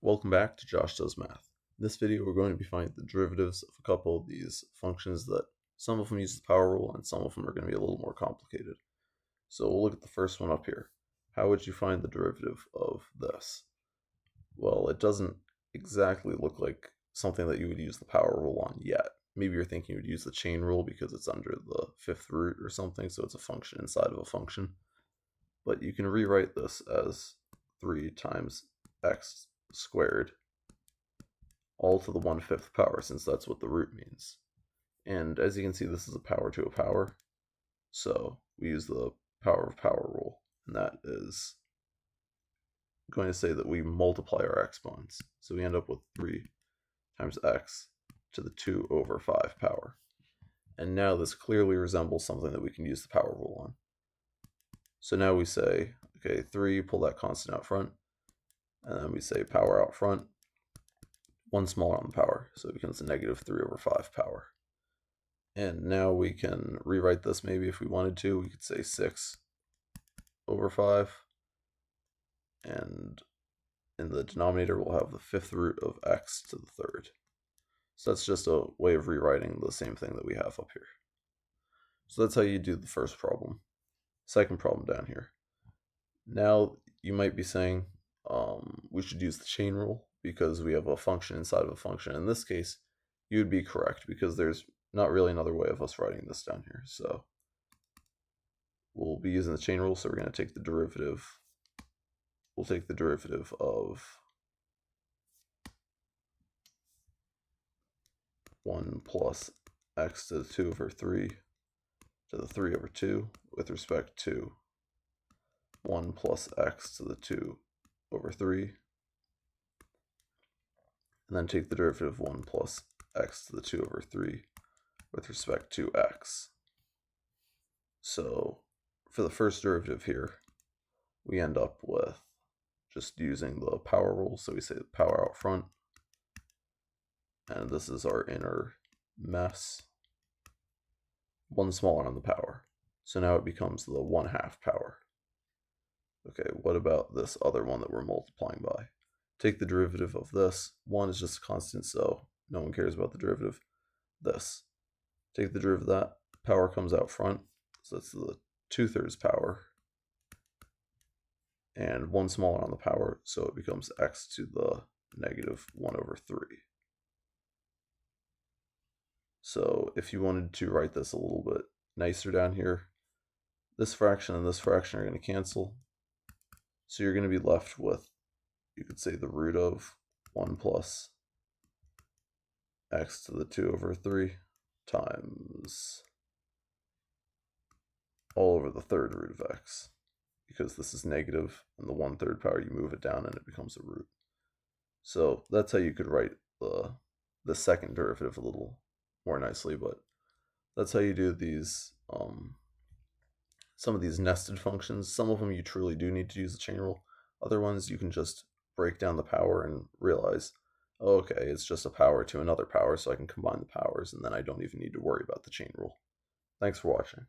Welcome back to Josh Does Math. In this video, we're going to be finding the derivatives of a couple of these functions that some of them use the power rule and some of them are going to be a little more complicated. So we'll look at the first one up here. How would you find the derivative of this? Well, it doesn't exactly look like something that you would use the power rule on yet. Maybe you're thinking you would use the chain rule because it's under the fifth root or something, so it's a function inside of a function. But you can rewrite this as 3 times x squared all to the 1/5 power, since that's what the root means. And as you can see, this is a power to a power, so we use the power of power rule, and that is going to say that we multiply our exponents. So we end up with 3 times x to the 2/5 power. And now this clearly resembles something that we can use the power rule on. So now we say, okay, 3, pull that constant out front, and then we say power out front, 1 smaller on the power, so it becomes a -3/5 power. And now we can rewrite this maybe if we wanted to. We could say 6/5, and in the denominator we'll have the 5th root of x to the 3rd. So that's just a way of rewriting the same thing that we have up here. So that's how you do the first problem. Second problem down here. Now you might be saying we should use the chain rule because we have a function inside of a function. In this case, you would be correct because there's not really another way of us writing this down here. So we'll be using the chain rule, so we're going to take the derivative. We'll take the derivative of 1 plus x to the 2/3 to the 3/2 with respect to 1 plus x to the 2/3, and then take the derivative of 1 plus x to the 2/3 with respect to x. So for the first derivative here, we end up with just using the power rule. So we say the power out front, and this is our inner mess, 1 smaller on the power. So now it becomes the 1/2 power. Okay, what about this other one that we're multiplying by? Take the derivative of this. 1 is just a constant, so no one cares about the derivative. This. Take the derivative of that. Power comes out front, so that's the 2/3 power. And 1 smaller on the power, so it becomes x to the -1/3. So if you wanted to write this a little bit nicer down here, this fraction and this fraction are going to cancel. So you're going to be left with, you could say, the root of 1 plus x to the 2/3 times all over the 3rd root of x. Because this is negative, and the 1/3 power, you move it down and it becomes a root. So that's how you could write the second derivative a little more nicely, but that's how you do these, some of these nested functions. Some of them you truly do need to use the chain rule. Other ones you can just break down the power and realize, oh, okay, it's just a power to another power, so I can combine the powers, and then I don't even need to worry about the chain rule. Thanks for watching.